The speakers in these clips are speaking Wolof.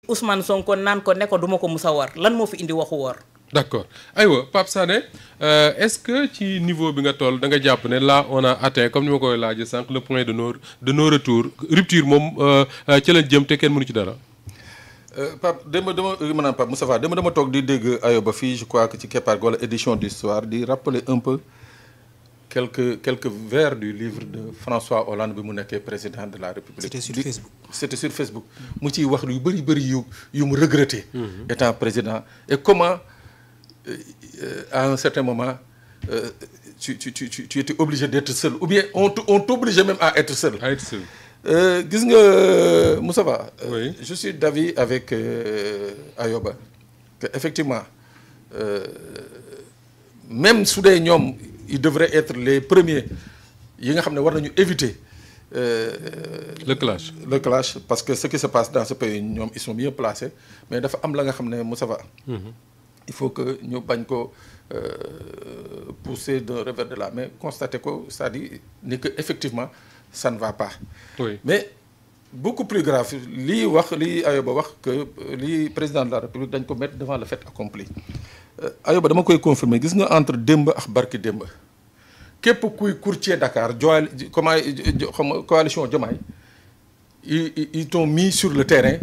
Ousmane Sonko naan ko ne ko duma ko musa war lan moo fi indi waxu war. d'accord aywa Pape Sané est-ce que ci niveau bi nga toll da nga jàpp ne là on a atteint comme ni ma koy laajee sànq le point de nos retour rupture moom ci lañ jëm te kenn mënu ci dara. Pape dama maanaam Pape Moustapha dama toog di dégg Ayoba fii je crois que ci Keppaar wala édition d'histoire di rappeler un peu quelques vers du livre de François Hollande bi mu nekkee président de la République. C'était sur Facebook. mu ciy wax yu bëri yu mu regretté. étant président et comment à un certain moment tu étais obligé d'être seul ou bien on t'obligeait même à être seul. Gis nga Moustapha. Oui. Je suis d'avis avec Ayoba que effectivement même su dee ñoom ils devraient être les premiers yi nga xam ne war nañu éviter. Le clash parce que ce qui se passe dans ce pays ñoom ils sont mieux placés mais dafa am la nga xam ne Moustapha. il faut que ñu bañ ko pousser d'un revers de la main constater ko c'est-à-dire ni que effectivement ça ne va pas. Oui. Mais beaucoup plus grave lii Ayoba wax que lii président de la République dañ ko mettre devant le fait accompli. Ayoba dama koy confirmer gis nga entre démb ak barki démb képp kuy courtier Dakar coalition Diomaye ils t'ont mis sur le terrain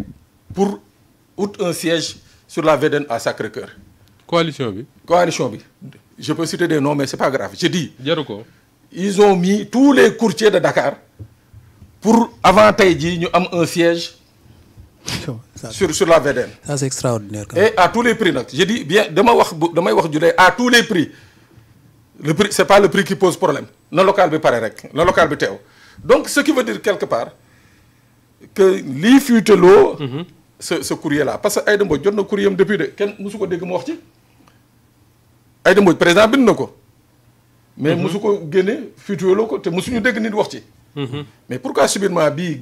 pour out un siège sur la VDN à Sacré-Cœur. coalition bi je peux citer des noms mais c'est pas grave je dis. jaru ko. Ils ont mis tous les courtiers de Dakar pour avant tey jii ñu am un siège sur la VDN. Ça c'est extraordinaire. Et à tous les prix nag je dis bien damay wax julee à tous les prix le prix c'est pas le prix qui pose problème na local bi pare rek na local bi teew donc ce qui veut dire quelque part que lii fuiteloo ce courrier là parce que Aïda Mbodj jot na courrier am depuis de kenn mosu ko dégg mu wax ci Aïda Mbodj président bind na ko mais mosu ko génne fuiteloo ko te mosuñu dégg nit wax ci mais pourquoi subitement bii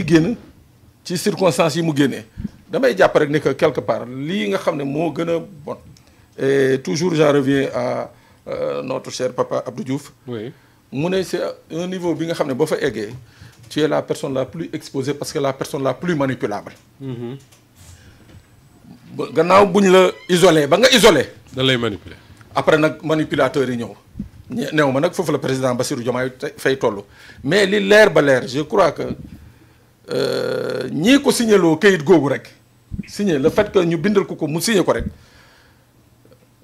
génn ci circonstances yi mu génnee damay jàpp rek ne que quelque part lii nga xam ne moo gën a bon et toujours j'en reviens à notre cher papa Abdou Diouf. Oui. mu ne c'est un niveau bi nga xam ne boo fa eggee tu es la personne la plus exposée parce que la personne la plus manipulable. gannaaw buñ la isolé ba nga isolé. da lay manipuler. après nag manipulateurs yi ñëw. néew ma nag foofu la président Bassirou Diomaye fay toll mais li leer ba leer je crois que ñii ko signaloo kayit googu rek signé le fait que ñu bindal ko mu signé ko rek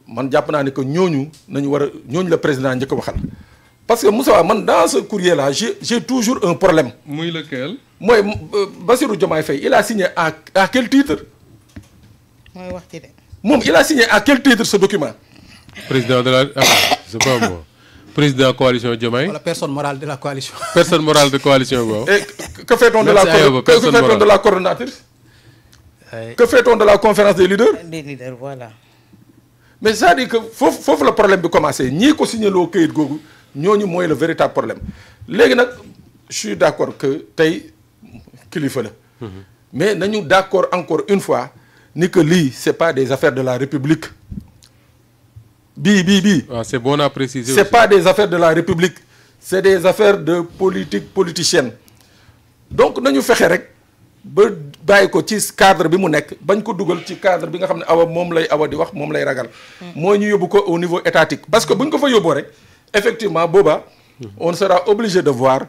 man jàpp naa ne que ñooñu la président njëkk a waxal parce que Moussa man dans ce courrier là j'ai toujours un problème. muy lequel. mooy Bassirou Diomaye Faye il a signé à quel titre. mooy wax ci de. moom il a signé à quel titre ce document. président de la c'est pas moi. président coalition Diomaye. Wala personne morale de la coalition. personne morale de coalition boobu. Et que fait-on de la coordonnatrice. Que fait-on de la conférence des leaders. Des leaders voilà. mais c'est-à-dire que foofu la problème bi commencé ñii ko signaloo këyit googu ñooñu mooy le véritable problème léegi nag je suis d'accord que tey kilifa la. mais nañu d'accord encore une fois ni que lii c'est pas des affaires de la République. bii. waaw c'est bon à préciser. C'est pas des affaires de la République c'est des affaires de politique politicienne donc nañu fexe rek ba bàyyi ko ci cadre bi mu nekk bañ ko dugal ci cadre bi nga xam ne moom lay di wax moom lay ragal. mooy ñu yóbbu ko au niveau étatique parce que buñ ko fa yóbboo rek effectivement booba on sera obligé de voir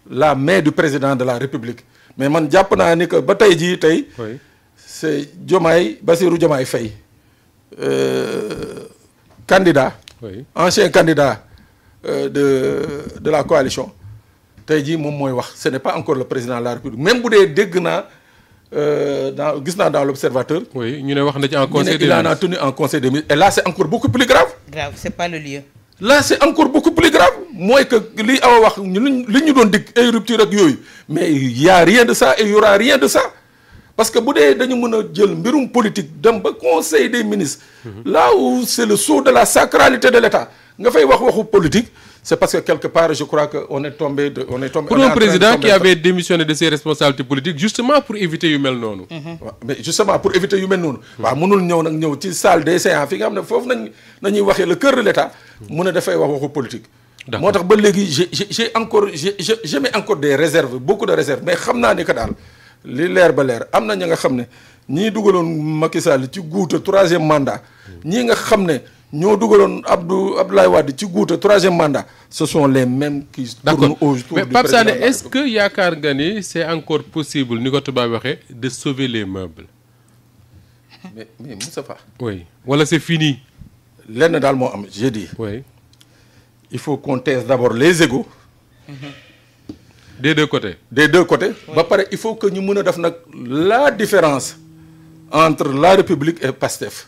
la main du président de la République mais man jàpp naa ni que ba tey jii tey. c'est Bassirou Diomaye Faye. candidat. Oui. Ancien candidat de la coalition tey jii moom mooy wax ce n'est pas encore le président de la République même bu dee dégg naa gis naa dans l'Observateur. oui ñu ne wax na ci en conseil des ministres il en a tenu en conseil des ministres et là c'est encore beaucoup plus grave. grave c'est pas le lieu. là c'est encore beaucoup plus grave mooy que li Awa wax li ñu doon dig ay rupture ak yooyu mais il y a rien de ça et il y aura rien de ça. parce que bu dee dañu mën a jël mbirum politique dem ba conseil des ministres. là où c'est le sceau de la sacralité de l'État nga fay waxu politique c'est parce que quelque part je crois que on est tombé. pour un président qui avait démissionné de ses responsabilités politiques justement pour éviter yu mel noonu. waaw mais justement pour éviter yu mel noonu. waaw mënul ñëw ci salle des séances fi nga xam ne foofu nañuy waxee le cœur de l'État. mu ne dafay waxu politique. moo tax ba léegi j'ai mets encore des réserves beaucoup de réserves mais xam naa ne que daal li leer ba leer am na ña nga xam ne ñii dugaloon Macky Sall ci guuta 3e mandat ñii nga xam ne ñoo dugaloon Abdoulaye Wade ci guuta 3e mandat ce sont les mêmes qui tournent autour mais du Pape Sané président. est-ce que yaakaar nga ni c'est encore possible ni ko tubaab waxee de sauver les meubles. mais Moustapha oui wala c'est fini. lenn daal moo am j'ai dit oui il faut qu'on taise d'abord les égos des deux côtés. des deux côtés ba pare il faut que ñu mën a def nag la différence entre la République et Pastef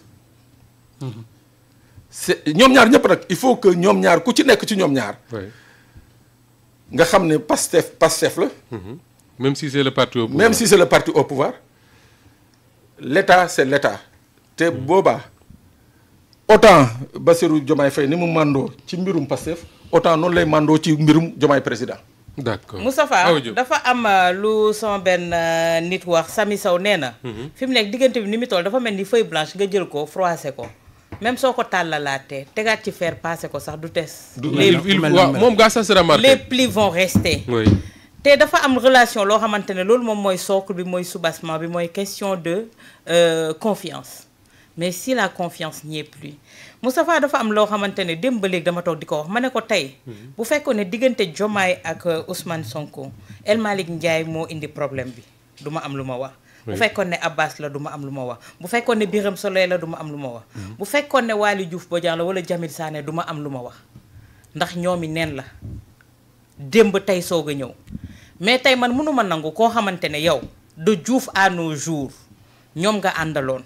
c'est ñoom ñaar ñëpp nag il faut que ñoom ñaar ku ci nekk ci ñoom ñaar oui nga xam ne Pastef la même si c'est le parti au pouvoir. même si c'est le parti au pouvoir l'État c'est l'État te boobaa autant Bassirou Diomaye Faye ni mu mandoo ci mbirum Pastef autant noonu lay mandoo ci mbirum Diomaye président. d'accord Moustapha Awa Diop. dafa am lu sama benn nit wax Sami Sow nee na fi mu nekk diggante bi ni mu toll dafa mel ni feuille blanche nga jël ko froissé ko même soo ko tàllalaatee tegaat ci fer passé ko sax du tes waaw moom gaa ça sera marqué. les plis vont rester oui te dafa am relation loo xamante ne loolu moom mooy socle bi mooy soubassement bi mooy question de confiance mais si la confiance n'y est plus Moustapha dafa am loo xamante ne démb ba léegi dama toog di ko wax ma ne ko tey bu fekkoon ne diggante Diomaye ak Ousmane Sonko El Malick Ndiaye moo indi problème bi du ma am lu ma wax bu fekkoon ne Abbas la du ma am lu ma wax bu fekkoon ne Birame Souleye la du ma am lu ma wax bu fekkoon ne Waly Diouf Bodian la wala Jamil Sané du ma am lu ma wax ndax ñoomi neen la démb tey soog a ñëw mais tey man mënuma nangu koo xamante ne yow de Diouf à nos jours ñoom nga àndaloon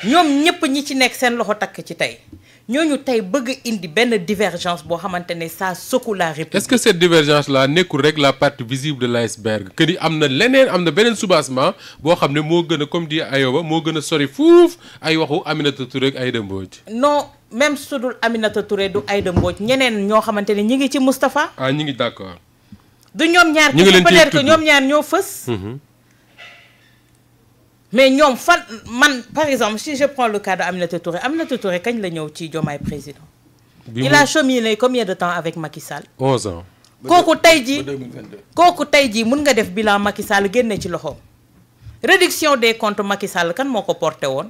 ñoom ñëpp ñi ci nekk seen loxo takk ci tey ñooñu tey bëgg indi benn divergence boo xamante ne ça secoue la République. est-ce que cette divergence là nekkul rek la partie visible de l'iceberg que ni am na leneen am na beneen soubassement boo xam ne moo gën a comme dit Ayoba moo gën a sori fuuf ay waxu Aminata Touré ak Aïda Mbodj. non même su dul Aminata Touré du Aïda Mbodj ñeneen ñoo xamante ne ñi ngi ci Moustapha. ah ñi ngi d'accord. du ñoom ñaar ñu ngi leen peut-être que ñoom ñaar ñoo fës. mais ñoom fan man par exemple si je prends le cas de Aminata Touré kañ la ñëw ci Diomaye président. il a cheminé combien de temps avec Macky Sall. 11 ans. kooku tey jii ba 2022. kooku tey jii mun nga def bilan Macky Sall génne ci loxoom. réduction des comptes Macky Sall kan moo ko porté woon.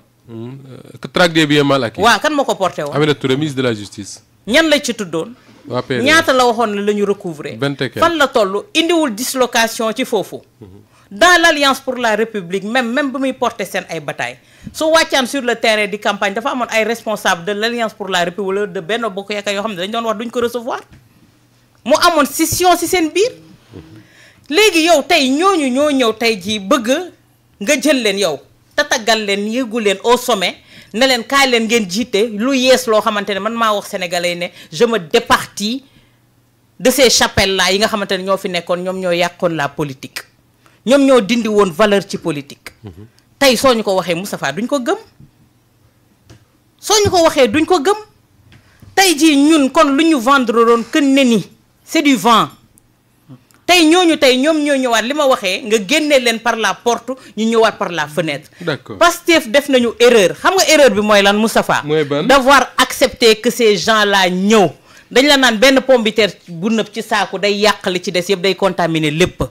traque des biens mal acquis. waaw kan moo ko porté woon. Aminata Touré ministre de la justice. ñan la ci tuddoon. waa PDS ñaata la waxoon la ñu recouvrer. fan la toll indiwul dislocation ci foofu. dans l'Alliance pour la République même bi muy porter seen ay bataille su wàccaan sur le terrain di campagne dafa amoon ay responsables de l'Alliance pour la République wala de Benno Bokk Yaakaar yoo xam ne dañu doon wax duñ ko recevoir mu amoon scission ci seen biir léegi yow tey ñooñu ñoo ñëw tey jii bëgg nga jël leen yow tatagal leen yëgu leen au sommet ne leen kaay leen ngeen jiite lu yees loo xamante ne man maa wax sénégalais ne je me départis de ces chapelles là yi nga xamante ne ñoo fi nekkoon ñoom ñoo yàqoon la politique ñoom ñoo dindi woon valeur ci politique tey soo ñu ko waxee Moustapha duñ ko gëm soo ñu ko waxee duñ ko gëm tey jii ñun kon lu ñu vendre doon que ne ni c'est du vent tey ñooñu tey ñoom ñoo ñëwaat li ma waxee nga génne leen par la porte ñu ñëwaat par la fenêtre. D'accord. Pastef def nañu erreur xam nga erreur bi mooy lan Moustapha. mooy ban d'avoir accepté que ces gens là ñëw dañ la naan benn pomme de terre bu nëb ci saaku day yàq li ci des yëpp day contaminer lépp.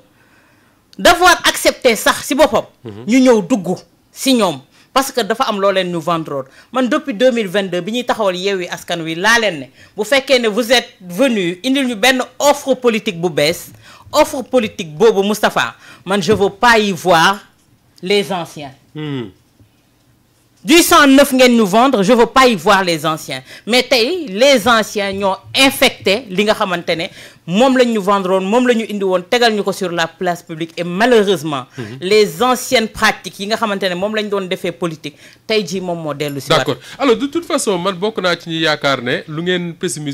d'avoir accepté sax si boppam. ñu ñëw dugg si ñoom parce que dafa am loo leen ñu vendre man depuis 2022 bi ñuy taxawal Yewwi Askan Wi laa leen ne bu fekkee ne vous êtes venu indil ñu benn offre politique bu bees offre politique boobu Moustapha man je veux pas y voir les anciens. Du 109 ngeen ñu vendre je veux pas y voir les anciens mais tey les anciens ñoo infecté li nga xamante ne moom lañ ñu vendre woon moom la ñu indi woon tegal ñu ko sur la place publique et malheureusement les anciennes pratiques yi nga xamante ne moom lañ doon defee politique tey jii moom moo dellu si waat. D'accord alors de toute façon man bokk naa ci ñi yaakaar ne lu ngeen pessimiste